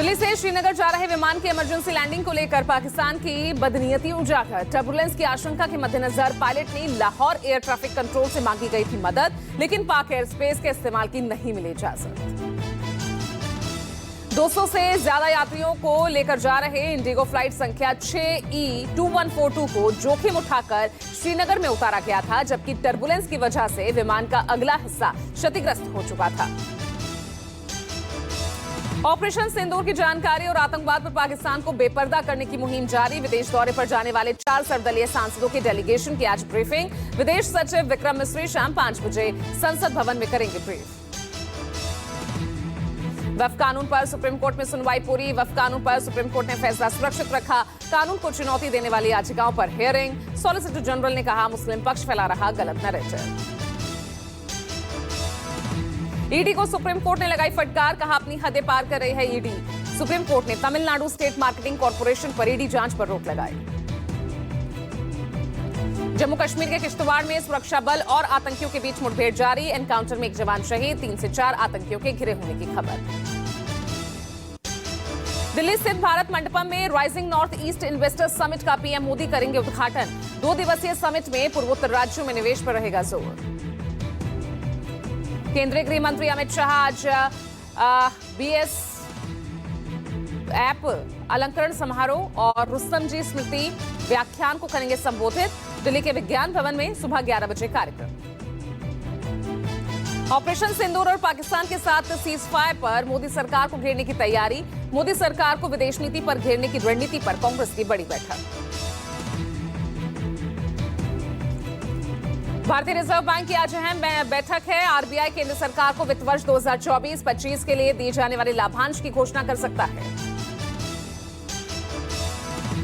दिल्ली से श्रीनगर जा रहे विमान की इमरजेंसी लैंडिंग को लेकर पाकिस्तान की बदनीयती उजागर। टर्बुलेंस की आशंका के मद्देनजर पायलट ने लाहौर एयर ट्रैफिक कंट्रोल से मांगी गई थी मदद, लेकिन पाक एयर स्पेस के इस्तेमाल की नहीं मिली इजाजत। 200 से ज्यादा यात्रियों को लेकर जा रहे इंडिगो फ्लाइट संख्या 6E2142 को जोखिम उठाकर श्रीनगर में उतारा गया था, जबकि टर्बुलेंस की वजह से विमान का अगला हिस्सा क्षतिग्रस्त हो चुका था। ऑपरेशन सिंदूर की जानकारी और आतंकवाद पर पाकिस्तान को बेपर्दा करने की मुहिम जारी। विदेश दौरे पर जाने वाले 4 सर्वदलीय सांसदों के डेलीगेशन की आज ब्रीफिंग। विदेश सचिव विक्रम मिस्री शाम 5 बजे संसद भवन में करेंगे ब्रीफ। वक्फ कानून पर सुप्रीम कोर्ट में सुनवाई पूरी। वक्फ कानून पर सुप्रीम कोर्ट ने फैसला सुरक्षित रखा। कानून को चुनौती देने वाली याचिकाओं पर हियरिंग। सॉलिसिटर जनरल ने कहा मुस्लिम पक्ष फैला रहा गलत नैरेटिव। ईडी को सुप्रीम कोर्ट ने लगाई फटकार, कहा अपनी हदें पार कर रही है ईडी। सुप्रीम कोर्ट ने तमिलनाडु स्टेट मार्केटिंग कॉर्पोरेशन पर ईडी जांच पर रोक लगाई। जम्मू कश्मीर के किश्तवाड़ में सुरक्षा बल और आतंकियों के बीच मुठभेड़ जारी। एनकाउंटर में 1 जवान शहीद, 3 से 4 आतंकियों के घिरे होने की खबर। दिल्ली स्थित भारत मंडपम में rising north east investors summit का पीएम मोदी करेंगे उद्घाटन। 2 दिवसीय समिट में पूर्वोत्तर राज्यों में निवेश पर रहेगा जोर। केंद्रीय गृह मंत्री अमित शाह आज बीएस ऐप अलंकरण समारोह और रुस्तम जी स्मृति व्याख्यान को करेंगे संबोधित। दिल्ली के विज्ञान भवन में सुबह 11 बजे कार्यक्रम। ऑपरेशन सिंदूर और पाकिस्तान के साथ सीज फायर पर मोदी सरकार को घेरने की तैयारी। मोदी सरकार को विदेश नीति पर घेरने की रणनीति पर कांग्रेस की बड़ी बैठक। भारतीय रिजर्व बैंक की आज अहम बैठक है। आरबीआई केंद्र सरकार को वित्त वर्ष 2024-25 के लिए दिए जाने वाले लाभांश की घोषणा कर सकता है।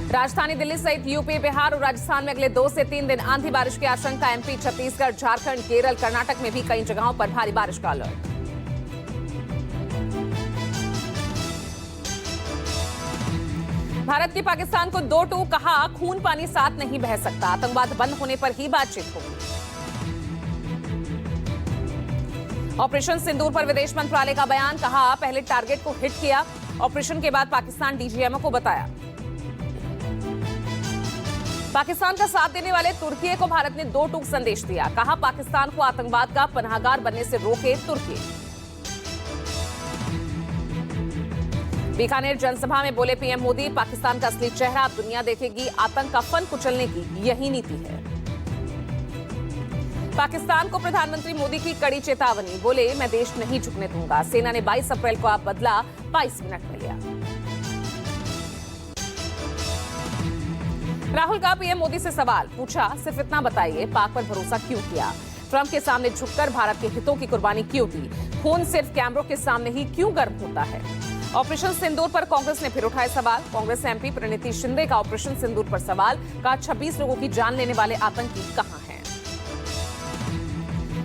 राजधानी दिल्ली सहित यूपी, बिहार और राजस्थान में अगले 2 से 3 दिन आंधी बारिश की आशंका। एमपी, छत्तीसगढ़, झारखंड, केरल, कर्नाटक में भी कई जगहों पर भारी बारिश का अलर्ट। भारत की पाकिस्तान को 2 टूक, कहा खून पानी साथ नहीं बह सकता, आतंकवाद बंद होने पर ही बातचीत होगी। ऑपरेशन सिंदूर पर विदेश मंत्रालय का बयान, कहा पहले टारगेट को हिट किया, ऑपरेशन के बाद पाकिस्तान डीजीएमओ को बताया। पाकिस्तान का साथ देने वाले तुर्की को भारत ने 2 टूक संदेश दिया, कहा पाकिस्तान को आतंकवाद का पनाहगार बनने से रोके तुर्की। बीकानेर जनसभा में बोले पीएम मोदी, पाकिस्तान का असली चेहरा अब दुनिया देखेगी, आतंक का फन कुचलने की यही नीति है। पाकिस्तान को प्रधानमंत्री मोदी की कड़ी चेतावनी, बोले मैं देश नहीं झुकने दूंगा। सेना ने 22 अप्रैल को बदला, 22 मिनट में लिया। राहुल का पीएम मोदी से सवाल, पूछा सिर्फ इतना बताइए पाक पर भरोसा क्यों किया, ट्रंप के सामने झुककर भारत के हितों की कुर्बानी क्यों दी, खून सिर्फ कैमरों के सामने ही क्यों गर्म होता है। ऑपरेशन सिंदूर पर कांग्रेस ने फिर उठाए सवाल। कांग्रेस एमपी प्रणीति शिंदे का ऑपरेशन सिंदूर पर सवाल, कहा 26 लोगों की जान लेने वाले आतंकी कहां हैं।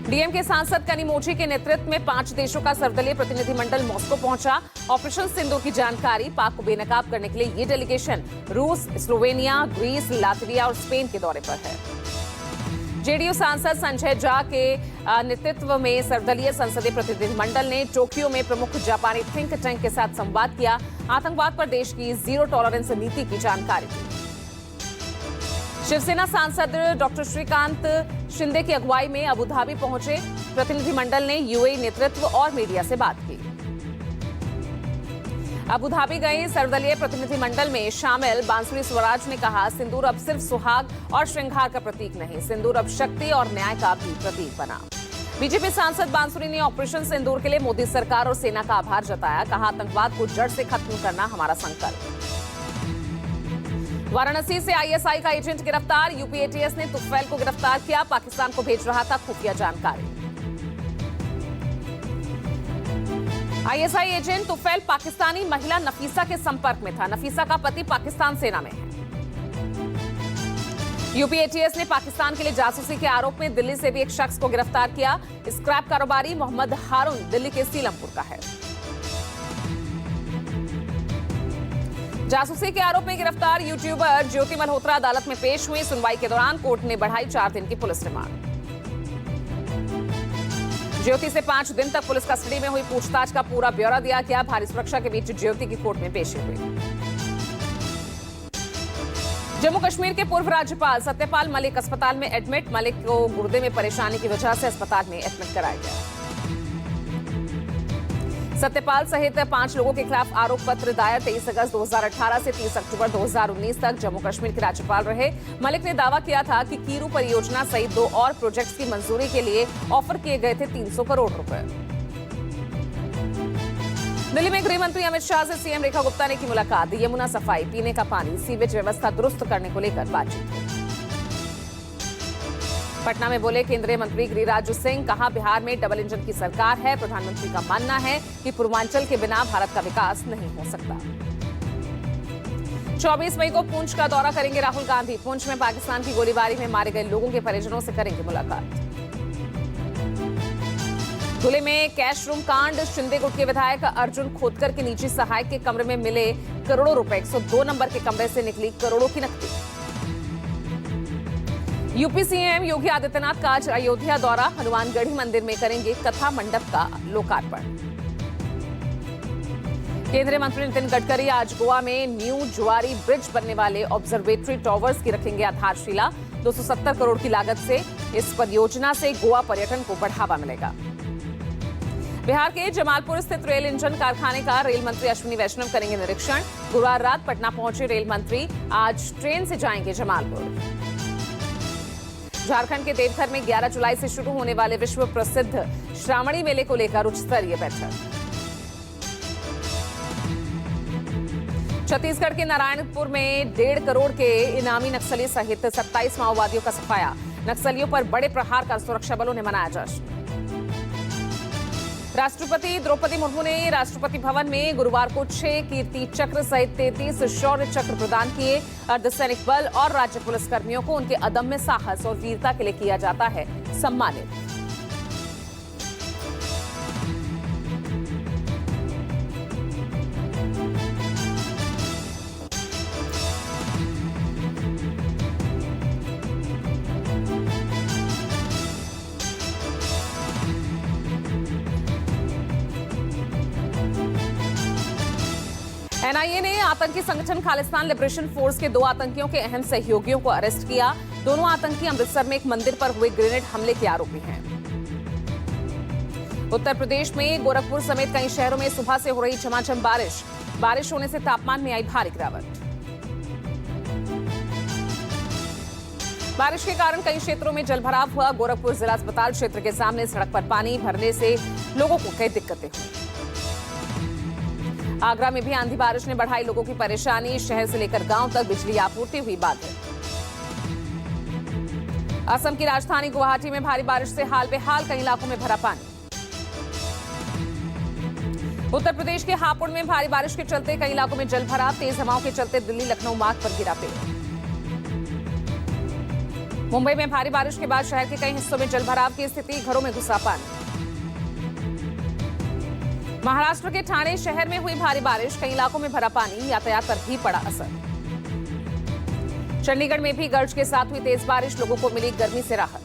डीएमके सांसद कनिमोझी के नेतृत्व में 5 देशों का सर्वदलीय प्रतिनिधिमंडल मॉस्को पहुंचा। ऑपरेशन सिंदूर की जानकारी, पाक को बेनकाब करने के लिए ये डेलीगेशन रूस, स्लोवेनिया, ग्रीस, लातविया और स्पेन के दौरे पर है। जेडीयू सांसद संजय झा के नेतृत्व में सर्वदलीय संसदीय प्रतिनिधिमंडल ने टोक्यो में प्रमुख जापानी थिंक टैंक के साथ संवाद किया। आतंकवाद पर देश की जीरो टॉलरेंस नीति की जानकारी दी। शिवसेना सांसद डॉक्टर श्रीकांत शिंदे की अगुवाई में अबू धाबी पहुंचे। प्रतिनिधिमंडल ने यूएई नेतृत्व और मीडिया से बात की। अबू धाबी गए सर्वदलीय प्रतिनिधिमंडल में शामिल बांसुरी स्वराज ने कहा, सिंदूर अब सिर्फ सुहाग और श्रृंगार का प्रतीक नहीं, सिंदूर अब शक्ति और न्याय का भी प्रतीक बना। बीजेपी सांसद बांसुरी ने ऑपरेशन सिंदूर के लिए मोदी सरकार और सेना का आभार जताया, कहा आतंकवाद को जड़ से खत्म करना हमारा संकल्प। वाराणसी से आईएसआई का एजेंट गिरफ्तार। यूपी एटीएस ने तुफैल को गिरफ्तार किया, पाकिस्तान को भेज रहा था खुफिया जानकारी। आईएसआई एजेंट तुफैल पाकिस्तानी महिला नफीसा के संपर्क में था। नफीसा का पति पाकिस्तान सेना में है। यूपी एटीएस ने पाकिस्तान के लिए जासूसी के आरोप में दिल्ली से भी एक शख्स को गिरफ्तार किया। स्क्रैप कारोबारी मोहम्मद हारून दिल्ली के सीलमपुर का है। जासूसी के आरोप में गिरफ्तार यूट्यूबर ज्योति मल्होत्रा अदालत में पेश हुई। सुनवाई के दौरान कोर्ट ने बढ़ाई 4 दिन की पुलिस रिमांड। ज्योति से 5 दिन तक पुलिस कस्टडी में हुई पूछताछ का पूरा ब्यौरा दिया गया। भारी सुरक्षा के बीच ज्योति की कोर्ट में पेशी हुई। जम्मू कश्मीर के पूर्व राज्यपाल सत्यपाल मलिक अस्पताल में एडमिट। मलिक को गुर्दे में परेशानी की वजह से अस्पताल में एडमिट कराया गया। सत्यपाल सहित 5 लोगों के खिलाफ आरोप पत्र दायर। 23 अगस्त 2018 से 30 अक्टूबर 2019 तक जम्मू कश्मीर के राज्यपाल रहे। मलिक ने दावा किया था कि कीरू परियोजना सहित 2 और प्रोजेक्ट्स की मंजूरी के लिए ऑफर किए गए थे 300 करोड़ रुपए। दिल्ली में गृह मंत्री अमित शाह से सीएम रेखा गुप्ता ने की मुलाकात। यमुना सफाई, पीने का पानी, सीवेज व्यवस्था दुरुस्त करने को लेकर बातचीत हुई। पटना में बोले केंद्रीय मंत्री गिरिराज सिंह। कहा बिहार में डबल इंजन की सरकार है। प्रधानमंत्री का मानना है कि पूर्वांचल के बिना भारत का विकास नहीं हो सकता। 24 मई को पुंछ का दौरा करेंगे राहुल गांधी। पुंछ में पाकिस्तान की गोलीबारी में मारे गए लोगों के परिजनों से करेंगे मुलाकात। धुले में कैश रूम कांड। शिंदे गुट के विधायक अर्जुन खोतकर के निजी सहायक के कमरे में मिले करोड़ों रुपए। 102 नंबर के कमरे से निकली करोड़ों की नकदी। यूपी सीएम योगी आदित्यनाथ का आज अयोध्या दौरा। हनुमानगढ़ी मंदिर में करेंगे कथा मंडप का लोकार्पण। केंद्रीय मंत्री नितिन गडकरी आज गोवा में न्यू जुआरी ब्रिज बनने वाले ऑब्जर्वेटरी टावर्स की रखेंगे आधारशिला। 270 करोड़ की लागत से इस परियोजना से गोवा पर्यटन को बढ़ावा मिलेगा। बिहार के जमालपुर स्थित रेल इंजन कारखाने का रेल मंत्री अश्विनी वैष्णव करेंगे निरीक्षण। गुरुवार रात पटना पहुंचे रेल मंत्री आज ट्रेन से जाएंगे जमालपुर। झारखंड के देवघर में 11 जुलाई से शुरू होने वाले विश्व प्रसिद्ध श्रावणी मेले को लेकर उच्च स्तरीय बैठक। छत्तीसगढ़ के नारायणपुर में 1.5 करोड़ के इनामी नक्सली सहित 27 माओवादियों का सफाया। नक्सलियों पर बड़े प्रहार का सुरक्षा बलों ने मनाया जश्न। राष्ट्रपति द्रौपदी मुर्मू ने राष्ट्रपति भवन में गुरुवार को 6 कीर्ति चक्र सहित 33 शौर्य चक्र प्रदान किए। अर्धसैनिक बल और राज्य पुलिस कर्मियों को उनके अदम्य साहस और वीरता के लिए किया जाता है सम्मानित। एनआईए ने आतंकी संगठन खालिस्तान लिबरेशन फोर्स के 2 आतंकियों के अहम सहयोगियों को अरेस्ट किया। दोनों आतंकी अमृतसर में एक मंदिर पर हुए ग्रेनेड हमले के आरोपी हैं। उत्तर प्रदेश में गोरखपुर समेत कई शहरों में सुबह से हो रही झमाझम बारिश होने से तापमान में आई भारी गिरावट। बारिश के कारण कई क्षेत्रों में जलभराव हुआ। गोरखपुर जिला अस्पताल क्षेत्र के सामने सड़क पर पानी भरने से लोगों को कई दिक्कतें हुई। आगरा में भी आंधी बारिश ने बढ़ाई लोगों की परेशानी। शहर से लेकर गांव तक बिजली आपूर्ति हुई बाधित। असम की राजधानी गुवाहाटी में भारी बारिश से हाल बेहाल, कई इलाकों में भरा पानी। उत्तर प्रदेश के हापुड़ में भारी बारिश के चलते कई इलाकों में जलभराव। तेज हवाओं के चलते दिल्ली लखनऊ मार्ग पर गिरा पेड़। मुंबई में भारी बारिश के बाद शहर के कई हिस्सों में जलभराव की स्थिति, घरों में घुसा पानी। महाराष्ट्र के ठाणे शहर में हुई भारी बारिश, कई इलाकों में भरा पानी, यातायात पर भी पड़ा असर। चंडीगढ़ में भी गर्ज के साथ हुई तेज बारिश, लोगों को मिली गर्मी से राहत।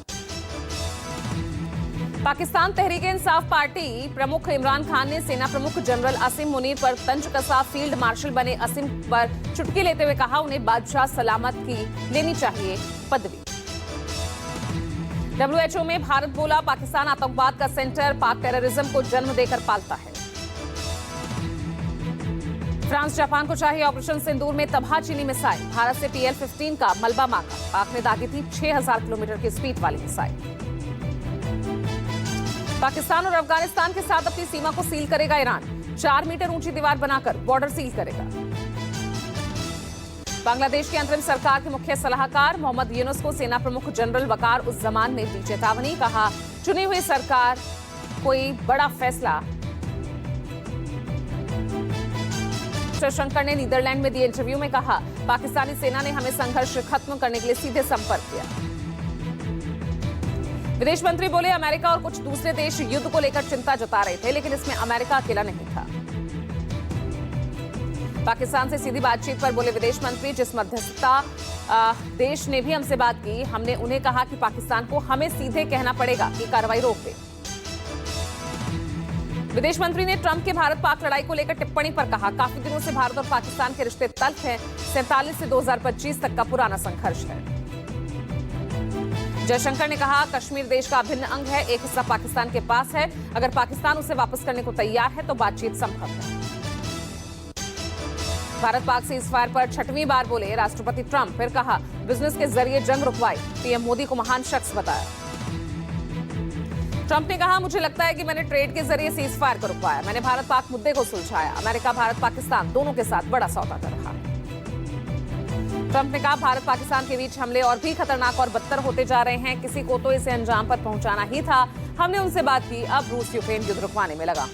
पाकिस्तान तहरीक-ए-इंसाफ पार्टी प्रमुख इमरान खान ने सेना प्रमुख जनरल असीम मुनीर पर तंज कसा। फील्ड मार्शल बने असीम पर चुटकी लेते हुए कहा उन्हें बादशाह सलामत की लेनी चाहिए पदवी। WHO में भारत बोला पाकिस्तान आतंकवाद का सेंटर, पाक टेररिज्म को जन्म देकर पालता है। फ्रांस जापान को चाहिए ऑपरेशन सिंदूर में तबाह चीनी मिसाइल। भारत से PL-15 का मलबा मांगा। पाक ने दागी थी 6000 किलोमीटर की स्पीड वाली मिसाइल। पाकिस्तान और अफगानिस्तान के साथ अपनी सीमा को सील करेगा ईरान। 4 मीटर ऊंची दीवार बनाकर बॉर्डर सील करेगा। बांग्लादेश की अंतरिम सरकार के मुख्य सलाहकार मोहम्मद यूनुस को सेना प्रमुख जनरल वकार उज़्ज़मान ने दी चेतावनी। कहा चुनी हुई सरकार कोई बड़ा फैसला। शंकर ने नीदरलैंड में दिए इंटरव्यू में कहा पाकिस्तानी सेना ने हमें संघर्ष खत्म करने के लिए सीधे संपर्क किया। विदेश मंत्री बोले अमेरिका और कुछ दूसरे देश युद्ध को लेकर चिंता जता रहे थे, लेकिन इसमें अमेरिका अकेला नहीं था। पाकिस्तान से सीधी बातचीत पर बोले विदेश मंत्री जिस मध्यस्थता देश ने भी हमसे बात की, हमने उन्हें कहा कि पाकिस्तान को हमें सीधे कहना पड़ेगा कि कार्रवाई रोक दे। विदेश मंत्री ने ट्रंप के भारत पाक लड़ाई को लेकर टिप्पणी पर कहा, काफी दिनों से भारत और पाकिस्तान के रिश्ते तल्ख हैं। 47 से 2025 तक का पुराना संघर्ष है। जयशंकर ने कहा, कश्मीर देश का अभिन्न अंग है, एक हिस्सा पाकिस्तान के पास है। अगर पाकिस्तान उसे वापस करने को तैयार है तो बातचीत संभव है। भारत पाक सीज़फायर पर 6वीं बार बोले राष्ट्रपति ट्रंप, फिर कहा बिजनेस के जरिए जंग रुकवाई। पीएम मोदी को महान शख्स बताया। ट्रंप ने कहा, मुझे लगता है कि मैंने ट्रेड के जरिए सीज़फायर को रुकवाया। मैंने भारत पाक मुद्दे को सुलझाया। अमेरिका भारत पाकिस्तान दोनों के साथ बड़ा सौदा कर रहा है। ट्रंप ने कहा, भारत पाकिस्तान के बीच हमले और भी खतरनाक और बदतर होते जा रहे हैं। किसी को तो इसे अंजाम पर पहुंचाना ही था। हमने उनसे बात की, अब रूस यूक्रेन युद्ध रुकवाने में लगा।